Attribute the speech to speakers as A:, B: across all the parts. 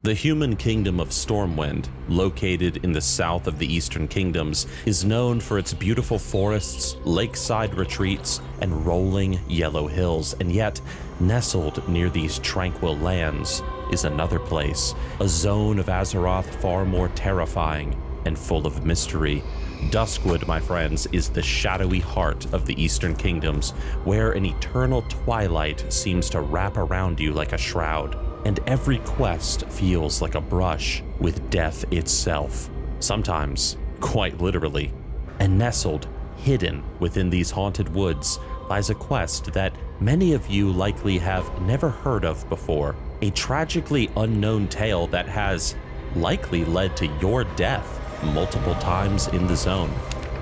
A: The human kingdom of Stormwind, located in the south of the Eastern Kingdoms, is known for its beautiful forests, lakeside retreats, and rolling yellow hills, and yet, nestled near these tranquil lands is another place, a zone of Azeroth far more terrifying and full of mystery. Duskwood, my friends, is the shadowy heart of the Eastern Kingdoms, where an eternal twilight seems to wrap around you like a shroud, and every quest feels like a brush with death itself, sometimes quite literally. And nestled, hidden within these haunted woods, lies a quest that many of you likely have never heard of before, a tragically unknown tale that has likely led to your death multiple times in the zone.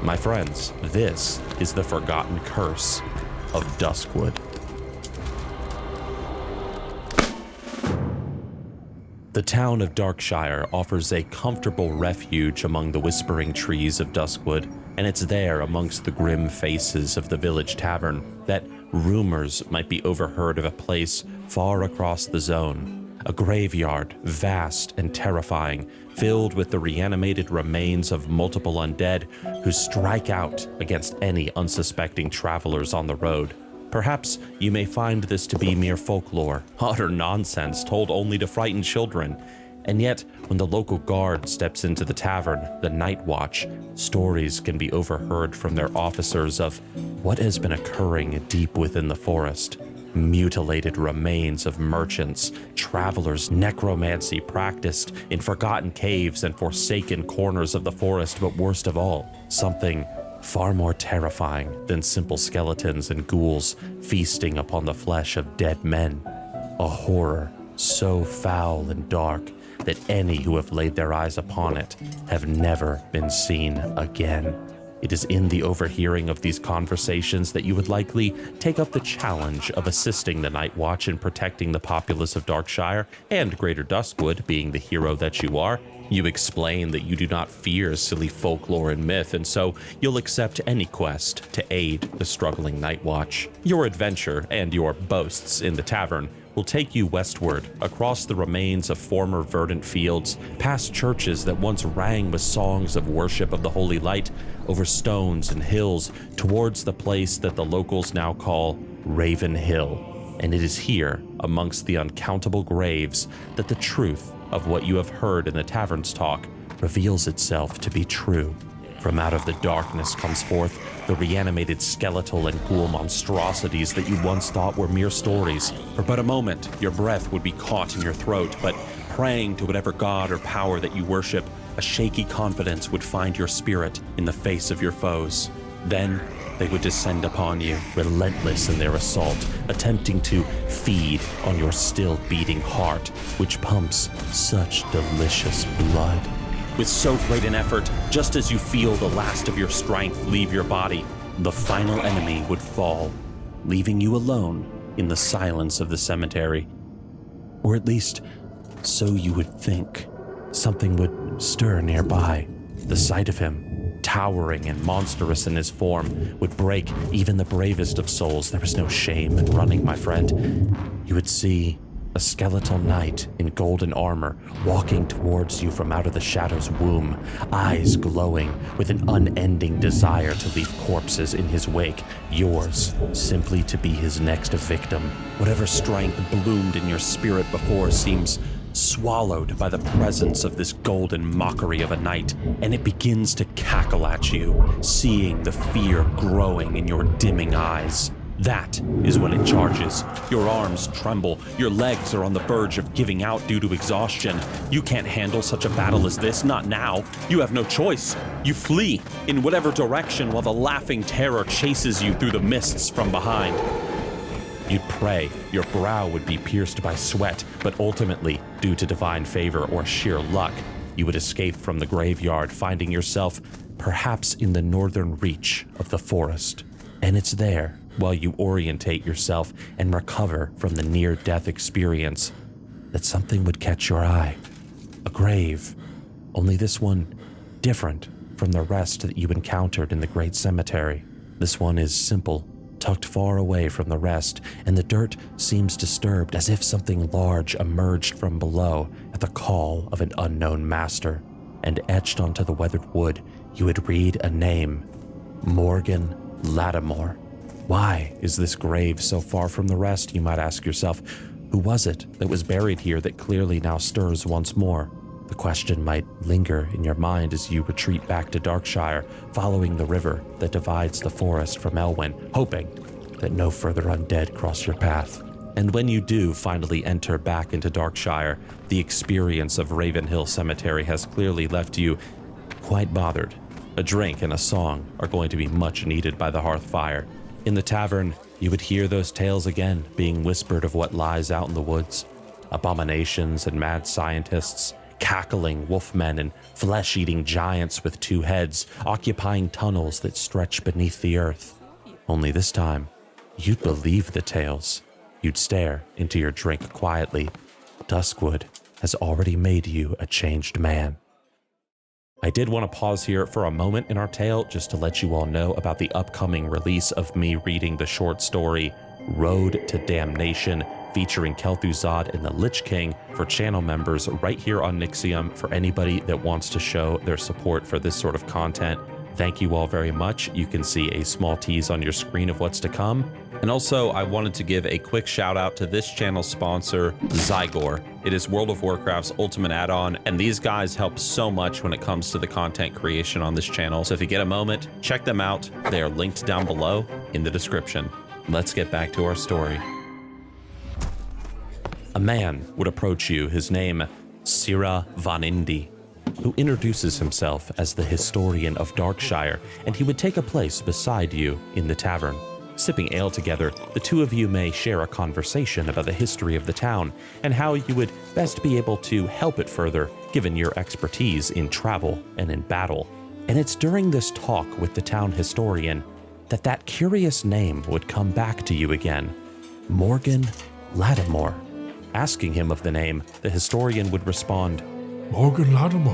A: My friends, this is the forgotten curse of Duskwood. The town of Darkshire offers a comfortable refuge among the whispering trees of Duskwood, and it's there amongst the grim faces of the village tavern that rumors might be overheard of a place far across the zone. A graveyard, vast and terrifying, filled with the reanimated remains of multiple undead who strike out against any unsuspecting travelers on the road. Perhaps you may find this to be mere folklore, utter nonsense told only to frighten children. And yet, when the local guard steps into the tavern, the Night Watch, stories can be overheard from their officers of what has been occurring deep within the forest. Mutilated remains of merchants, travelers, necromancy practiced in forgotten caves and forsaken corners of the forest, but worst of all, something far more terrifying than simple skeletons and ghouls feasting upon the flesh of dead men. A horror so foul and dark that any who have laid their eyes upon it have never been seen again. It is in the overhearing of these conversations that you would likely take up the challenge of assisting the Night Watch in protecting the populace of Darkshire and Greater Duskwood, being the hero that you are. You explain that you do not fear silly folklore and myth, and so you'll accept any quest to aid the struggling Night Watch. Your adventure and your boasts in the tavern will take you westward, across the remains of former verdant fields, past churches that once rang with songs of worship of the Holy Light, over stones and hills, towards the place that the locals now call Raven Hill. And it is here, amongst the uncountable graves, that the truth of what you have heard in the tavern's talk reveals itself to be true. From out of the darkness comes forth the reanimated skeletal and ghoul monstrosities that you once thought were mere stories. For but a moment, your breath would be caught in your throat, but praying to whatever god or power that you worship, a shaky confidence would find your spirit in the face of your foes. Then they would descend upon you, relentless in their assault, attempting to feed on your still beating heart, which pumps such delicious blood. With so great an effort, just as you feel the last of your strength leave your body, the final enemy would fall, leaving you alone in the silence of the cemetery. Or at least, so you would think. Something would stir nearby. The sight of him, towering and monstrous in his form, would break even the bravest of souls. There was no shame in running, my friend. You would see a skeletal knight in golden armor walking towards you from out of the shadow's womb, eyes glowing with an unending desire to leave corpses in his wake, yours simply to be his next victim. Whatever strength bloomed in your spirit before seems swallowed by the presence of this golden mockery of a knight, and it begins to cackle at you, seeing the fear growing in your dimming eyes. That is when it charges. Your arms tremble, your legs are on the verge of giving out due to exhaustion. You can't handle such a battle as this, not now. You have no choice. You flee in whatever direction while the laughing terror chases you through the mists from behind. You'd pray your brow would be pierced by sweat, but ultimately, due to divine favor or sheer luck, you would escape from the graveyard, finding yourself perhaps in the northern reach of the forest. And it's there, while you orientate yourself and recover from the near-death experience, that something would catch your eye. A grave, only this one different from the rest that you encountered in the great cemetery. This one is simple, tucked far away from the rest, and the dirt seems disturbed as if something large emerged from below at the call of an unknown master. And etched onto the weathered wood, you would read a name, Mor'Ladim. Why is this grave so far from the rest, you might ask yourself? Who was it that was buried here that clearly now stirs once more? The question might linger in your mind as you retreat back to Darkshire, following the river that divides the forest from Elwyn, hoping that no further undead cross your path. And when you do finally enter back into Darkshire, the experience of Ravenhill Cemetery has clearly left you quite bothered. A drink and a song are going to be much needed by the hearth fire. In the tavern, you would hear those tales again being whispered of what lies out in the woods. Abominations and mad scientists, cackling wolfmen and flesh-eating giants with two heads, occupying tunnels that stretch beneath the earth. Only this time, you'd believe the tales. You'd stare into your drink quietly. Duskwood has already made you a changed man. I did want to pause here for a moment in our tale just to let you all know about the upcoming release of me reading the short story Road to Damnation, featuring Kel'Thuzad and the Lich King for channel members right here on Nixxiom. For anybody that wants to show their support for this sort of content, thank you all very much. You can see a small tease on your screen of what's to come. And also, I wanted to give a quick shout out to this channel's sponsor, Zygor. It is World of Warcraft's ultimate add-on, and these guys help so much when it comes to the content creation on this channel. So if you get a moment, check them out. They are linked down below in the description. Let's get back to our story. A man would approach you, his name, Sira Van Indi, who introduces himself as the historian of Darkshire, and he would take a place beside you in the tavern. Sipping ale together, the two of you may share a conversation about the history of the town and how you would best be able to help it further, given your expertise in travel and in battle. And it's during this talk with the town historian that curious name would come back to you again, Mor'Ladim. Asking him of the name, the historian would respond,
B: Mor'Ladim?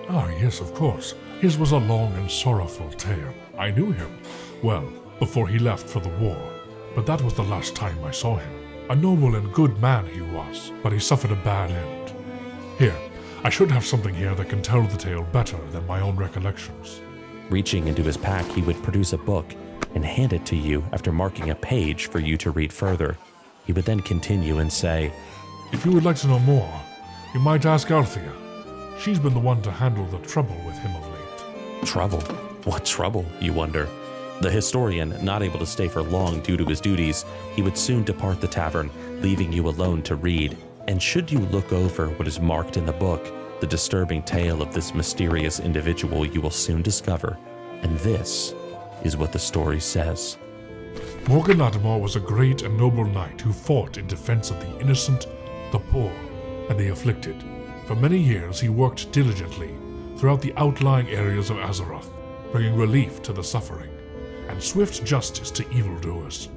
B: Ah, yes, of course. His was a long and sorrowful tale. I knew him, well, before he left for the war. But that was the last time I saw him. A noble and good man he was, but he suffered a bad end. Here, I should have something here that can tell the tale better than my own recollections.
A: Reaching into his pack, he would produce a book and hand it to you after marking a page for you to read further. He would then continue and say,
B: If you would like to know more, you might ask Althea. She's been the one to handle the trouble with him of late.
A: Trouble? What trouble, you wonder? The historian, not able to stay for long due to his duties, he would soon depart the tavern, leaving you alone to read. And should you look over what is marked in the book, the disturbing tale of this mysterious individual you will soon discover. And this is what the story says.
B: Mor'Ladim was a great and noble knight who fought in defense of the innocent, the poor, and the afflicted. For many years he worked diligently throughout the outlying areas of Azeroth, bringing relief to the suffering and swift justice to evildoers.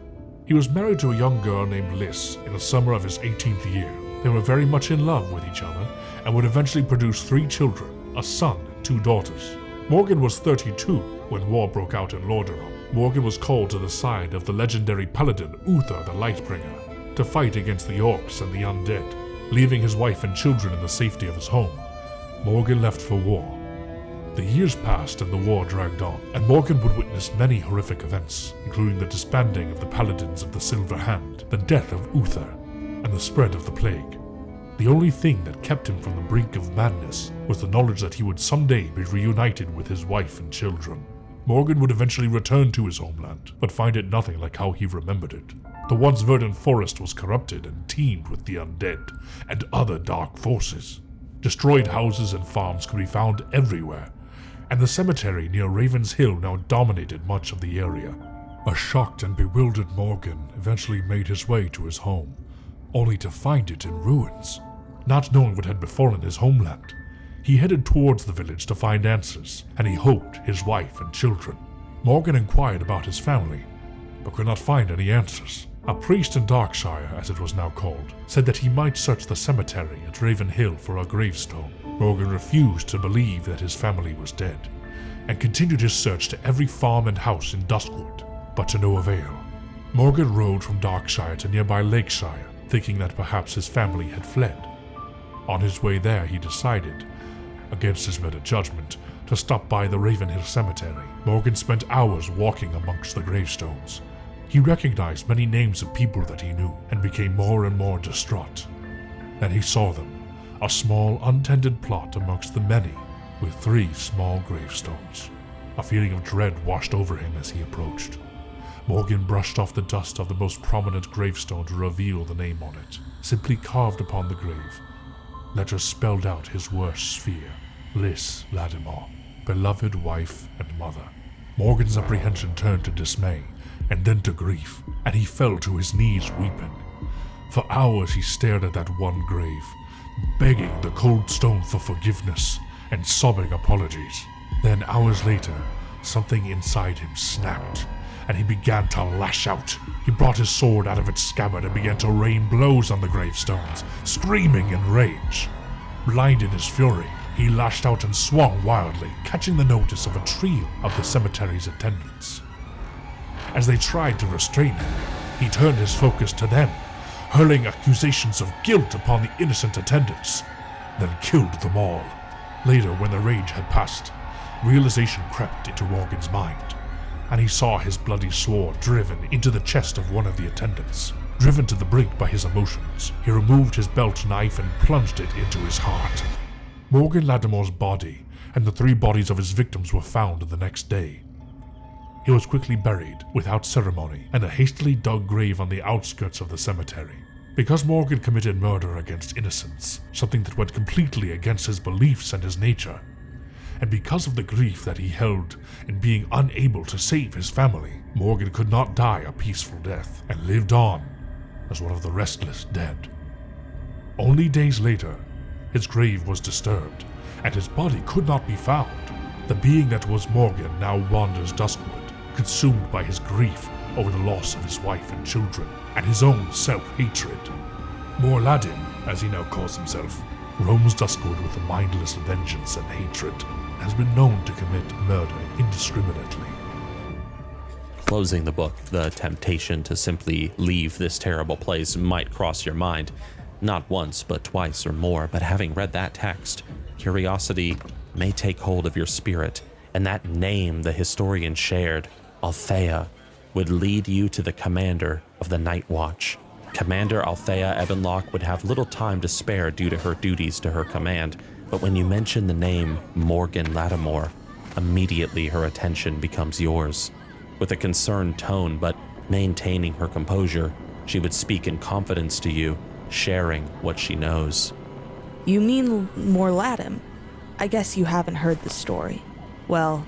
B: He was married to a young girl named Liz in the summer of his 18th year. They were very much in love with each other and would eventually produce 3 children, a son and 2 daughters. Morgan was 32 when war broke out in Lordaeron. Morgan was called to the side of the legendary paladin Uther the Lightbringer to fight against the orcs and the undead. Leaving his wife and children in the safety of his home, Morgan left for war. The years passed and the war dragged on, and Morgan would witness many horrific events, including the disbanding of the Paladins of the Silver Hand, the death of Uther, and the spread of the plague. The only thing that kept him from the brink of madness was the knowledge that he would someday be reunited with his wife and children. Morgan would eventually return to his homeland, but find it nothing like how he remembered it. The once verdant forest was corrupted and teemed with the undead and other dark forces. Destroyed houses and farms could be found everywhere, and the cemetery near Raven's Hill now dominated much of the area. A shocked and bewildered Morgan eventually made his way to his home, only to find it in ruins. Not knowing what had befallen his homeland, he headed towards the village to find answers, and he hoped his wife and children. Morgan inquired about his family, but could not find any answers. A priest in Darkshire, as it was now called, said that he might search the cemetery at Raven Hill for a gravestone. Morgan refused to believe that his family was dead, and continued his search to every farm and house in Duskwood, but to no avail. Morgan rode from Darkshire to nearby Lakeshire, thinking that perhaps his family had fled. On his way there, he decided, against his better judgment, to stop by the Ravenhill Cemetery. Morgan spent hours walking amongst the gravestones. He recognized many names of people that he knew and became more and more distraught. Then he saw them, a small, untended plot amongst the many, with 3 small gravestones. A feeling of dread washed over him as he approached. Morgan brushed off the dust of the most prominent gravestone to reveal the name on it. Simply carved upon the grave, letters spelled out his worst fear: Liz Lattimore, beloved wife and mother. Morgan's apprehension turned to dismay, and then to grief, and he fell to his knees weeping. For hours he stared at that one grave, begging the cold stone for forgiveness and sobbing apologies. Then hours later, something inside him snapped, and he began to lash out. He brought his sword out of its scabbard and began to rain blows on the gravestones, screaming in rage. Blind in his fury, he lashed out and swung wildly, catching the notice of a trio of the cemetery's attendants. As they tried to restrain him, he turned his focus to them, hurling accusations of guilt upon the innocent attendants, then killed them all. Later, when the rage had passed, realization crept into Morgan's mind, and he saw his bloody sword driven into the chest of one of the attendants. Driven to the brink by his emotions, he removed his belt knife and plunged it into his heart. Morgan Lattimore's body and the 3 bodies of his victims were found the next day. He was quickly buried without ceremony in a hastily dug grave on the outskirts of the cemetery. Because Morgan committed murder against innocence, something that went completely against his beliefs and his nature, and because of the grief that he held in being unable to save his family, Morgan could not die a peaceful death and lived on as one of the restless dead. Only days later, his grave was disturbed, and his body could not be found. The being that was Morgan now wanders Duskwood, consumed by his grief over the loss of his wife and children, and his own self-hatred. Mor'Ladim, as he now calls himself, roams Duskwood with a mindless vengeance and hatred, and has been known to commit murder indiscriminately.
A: Closing the book, the temptation to simply leave this terrible place might cross your mind, not once but twice or more, but having read that text, curiosity may take hold of your spirit, and that name the historian shared, Althea, would lead you to the commander of the Night Watch. Commander Althea Ebenlock would have little time to spare due to her duties to her command, but when you mention the name Morgan Lattimore, immediately her attention becomes yours. With a concerned tone but maintaining her composure, she would speak in confidence to you, sharing what she knows.
C: You mean Mor'Ladim? I guess you haven't heard the story. Well,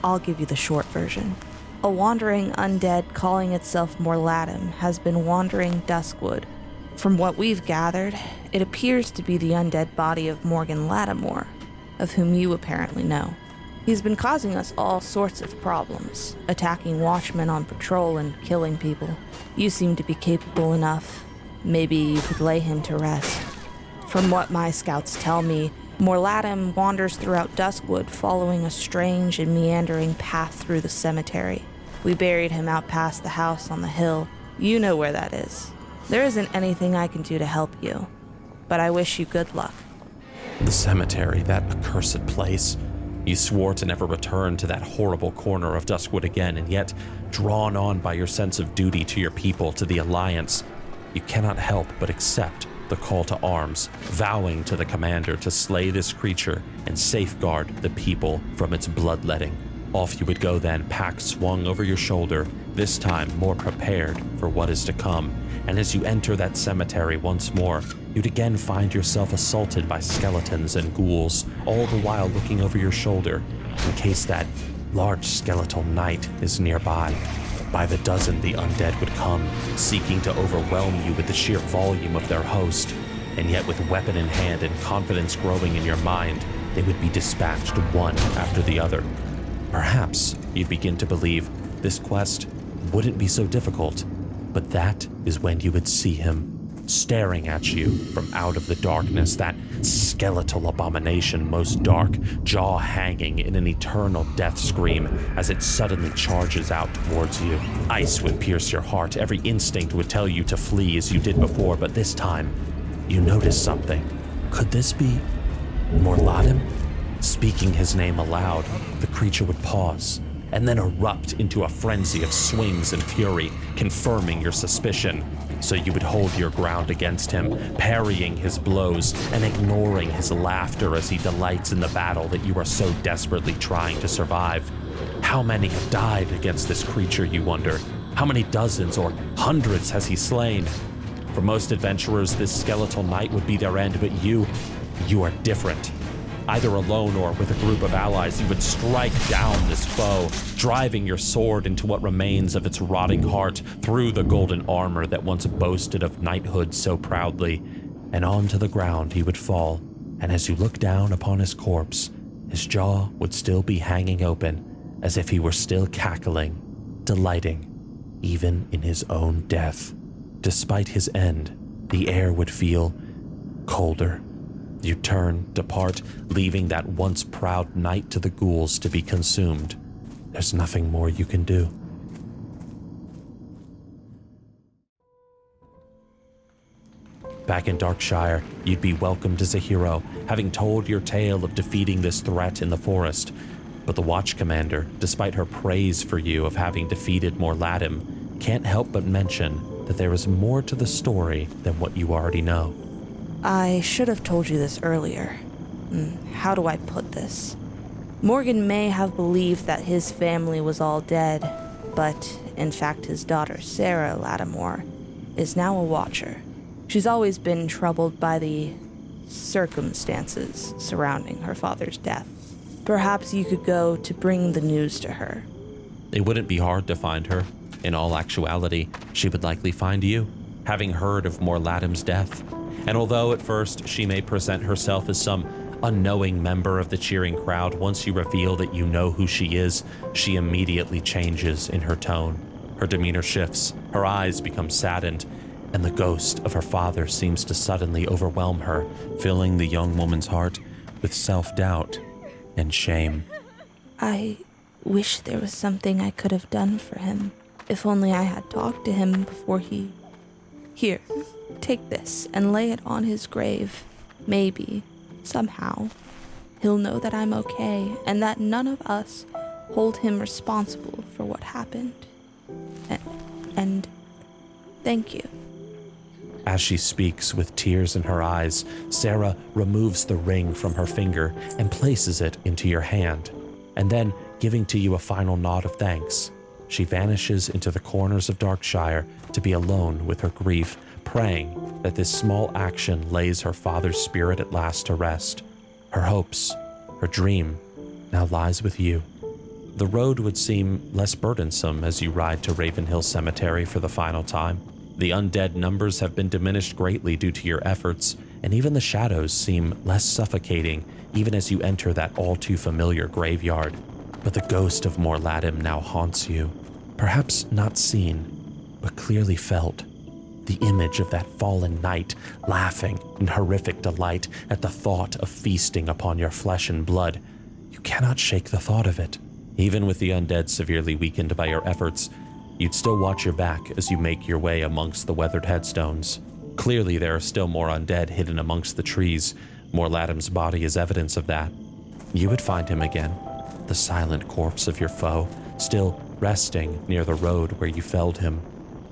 C: I'll give you the short version. A wandering undead calling itself Mor'Ladim has been wandering Duskwood. From what we've gathered, it appears to be the undead body of Morgan Lattimore, of whom you apparently know. He's been causing us all sorts of problems, attacking watchmen on patrol and killing people. You seem to be capable enough. Maybe you could lay him to rest. From what my scouts tell me, Mor'Ladim wanders throughout Duskwood following a strange and meandering path through the cemetery. We buried him out past the house on the hill. You know where that is. There isn't anything I can do to help you, but I wish you good luck.
A: The cemetery, that accursed place. You swore to never return to that horrible corner of Duskwood again, and yet, drawn on by your sense of duty to your people, to the Alliance, you cannot help but accept the call to arms, vowing to the commander to slay this creature and safeguard the people from its bloodletting. Off you would go then, pack swung over your shoulder, this time more prepared for what is to come. And as you enter that cemetery once more, you'd again find yourself assaulted by skeletons and ghouls, all the while looking over your shoulder in case that large skeletal knight is nearby. By the dozen, the undead would come, seeking to overwhelm you with the sheer volume of their host. And yet with weapon in hand and confidence growing in your mind, they would be dispatched one after the other. Perhaps you'd begin to believe this quest wouldn't be so difficult, but that is when you would see him. staring at you from out of the darkness, that skeletal abomination most dark, jaw hanging in an eternal death scream as it suddenly charges out towards you. Ice would pierce your heart. Every instinct would tell you to flee as you did before, but this time, you notice something. Could this be Mor'Ladim? Speaking his name aloud, the creature would pause and then erupt into a frenzy of swings and fury, confirming your suspicion. So you would hold your ground against him, parrying his blows and ignoring his laughter as he delights in the battle that you are so desperately trying to survive. How many have died against this creature, you wonder? How many dozens or hundreds has he slain? For most adventurers, this skeletal knight would be their end, but you are different. Either alone or with a group of allies, you would strike down this foe, driving your sword into what remains of its rotting heart through the golden armor that once boasted of knighthood so proudly, and onto the ground he would fall, and as you look down upon his corpse, his jaw would still be hanging open, as if he were still cackling, delighting, even in his own death. Despite his end, the air would feel colder. You turn, depart, leaving that once proud knight to the ghouls to be consumed. There's nothing more you can do. Back in Darkshire, you'd be welcomed as a hero, having told your tale of defeating this threat in the forest. But the Watch Commander, despite her praise for you of having defeated Mor'Ladim, can't help but mention that there is more to the story than what you already know.
C: I should have told you this earlier. How do I put this? Morgan may have believed that his family was all dead, but in fact his daughter Sarah Lattimore is now a Watcher. She's always been troubled by the circumstances surrounding her father's death. Perhaps you could go to bring the news to her.
A: It wouldn't be hard to find her. In all actuality, she would likely find you, having heard of Mor'Ladim's death. And although at first she may present herself as some unknowing member of the cheering crowd, once you reveal that you know who she is, she immediately changes in her tone. Her demeanor shifts, her eyes become saddened, and the ghost of her father seems to suddenly overwhelm her, filling the young woman's heart with self-doubt and shame.
C: I wish there was something I could have done for him. If only I had talked to him before he... Here, take this and lay it on his grave. Maybe, somehow, he'll know that I'm okay and that none of us hold him responsible for what happened. And thank you.
A: As she speaks with tears in her eyes, Sarah removes the ring from her finger and places it into your hand. And then, giving to you a final nod of thanks, she vanishes into the corners of Darkshire to be alone with her grief, praying that this small action lays her father's spirit at last to rest. Her hopes, her dream, now lies with you. The road would seem less burdensome as you ride to Ravenhill Cemetery for the final time. The undead numbers have been diminished greatly due to your efforts, and even the shadows seem less suffocating even as you enter that all-too-familiar graveyard. But the ghost of Mor'Ladim now haunts you, perhaps not seen, but clearly felt. The image of that fallen knight laughing in horrific delight at the thought of feasting upon your flesh and blood. You cannot shake the thought of it. Even with the undead severely weakened by your efforts, you'd still watch your back as you make your way amongst the weathered headstones. Clearly there are still more undead hidden amongst the trees. Mor'Ladim's body is evidence of that. You would find him again, the silent corpse of your foe, still resting near the road where you felled him.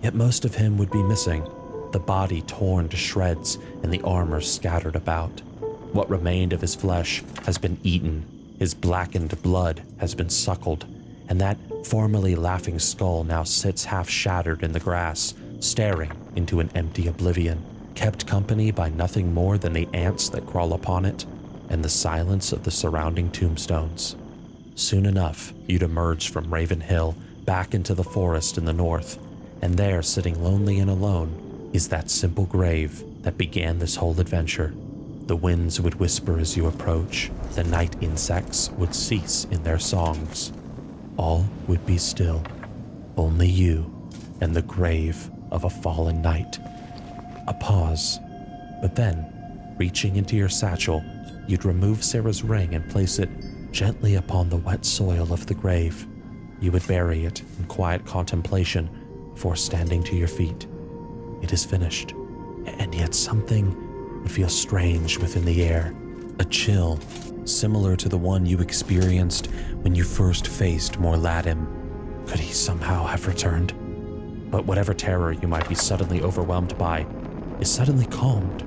A: Yet most of him would be missing, the body torn to shreds and the armor scattered about. What remained of his flesh has been eaten, his blackened blood has been suckled, and that formerly laughing skull now sits half shattered in the grass, staring into an empty oblivion, kept company by nothing more than the ants that crawl upon it and the silence of the surrounding tombstones. Soon enough, you'd emerge from Ravenhill back into the forest in the north, and there, sitting lonely and alone, is that simple grave that began this whole adventure. The winds would whisper as you approach, the night insects would cease in their songs. All would be still, only you and the grave of a fallen knight. A pause, but then, reaching into your satchel, you'd remove Sarah's ring and place it gently upon the wet soil of the grave. You would bury it in quiet contemplation before standing to your feet. It is finished, and yet something would feel strange within the air. A chill, similar to the one you experienced when you first faced Mor'Ladim. Could he somehow have returned? But whatever terror you might be suddenly overwhelmed by is suddenly calmed,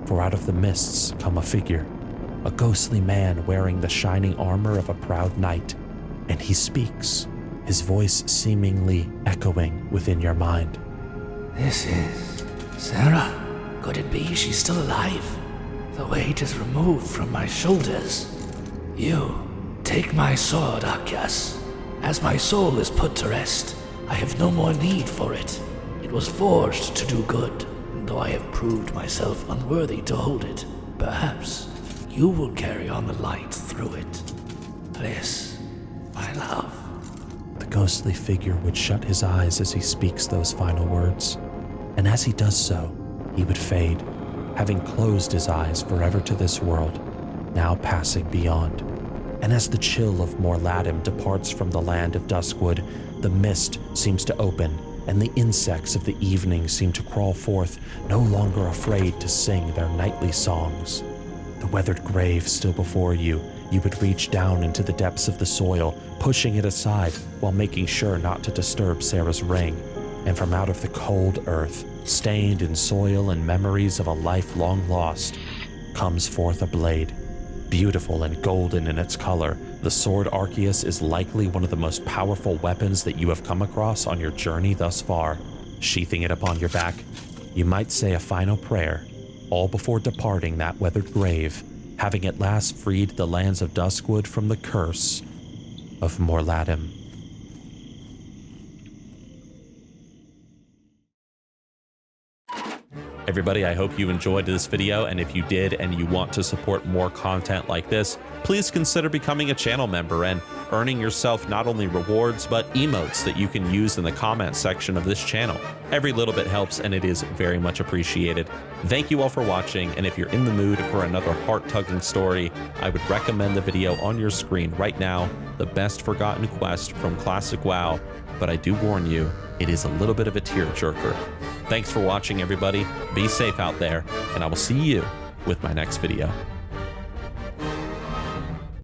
A: for out of the mists come a figure, a ghostly man wearing the shining armor of a proud knight, and he speaks, his voice seemingly echoing within your mind.
D: This is Sarah. Could it be she's still alive? The weight is removed from my shoulders. You, take my sword, Akyas. As my soul is put to rest, I have no more need for it. It was forged to do good, and though I have proved myself unworthy to hold it, perhaps you will carry on the light through it. Bliss, my love.
A: The ghostly figure would shut his eyes as he speaks those final words, and as he does so, he would fade, having closed his eyes forever to this world, now passing beyond. And as the chill of Mor'Ladim departs from the land of Duskwood, the mist seems to open, and the insects of the evening seem to crawl forth, no longer afraid to sing their nightly songs. The weathered grave still before you, you would reach down into the depths of the soil, pushing it aside while making sure not to disturb Sarah's ring. And from out of the cold earth, stained in soil and memories of a life long lost, comes forth a blade. Beautiful and golden in its color, the sword Arceus is likely one of the most powerful weapons that you have come across on your journey thus far. Sheathing it upon your back, you might say a final prayer, all before departing that weathered grave, having at last freed the lands of Duskwood from the curse of Mor'Ladim. Everybody, I hope you enjoyed this video, and if you did and you want to support more content like this, please consider becoming a channel member and earning yourself not only rewards, but emotes that you can use in the comment section of this channel. Every little bit helps, and it is very much appreciated. Thank you all for watching, and if you're in the mood for another heart-tugging story, I would recommend the video on your screen right now, The Best Forgotten Quest from Classic WoW, but I do warn you, it is a little bit of a tearjerker. Thanks for watching, everybody. Be safe out there, and I will see you with my next video.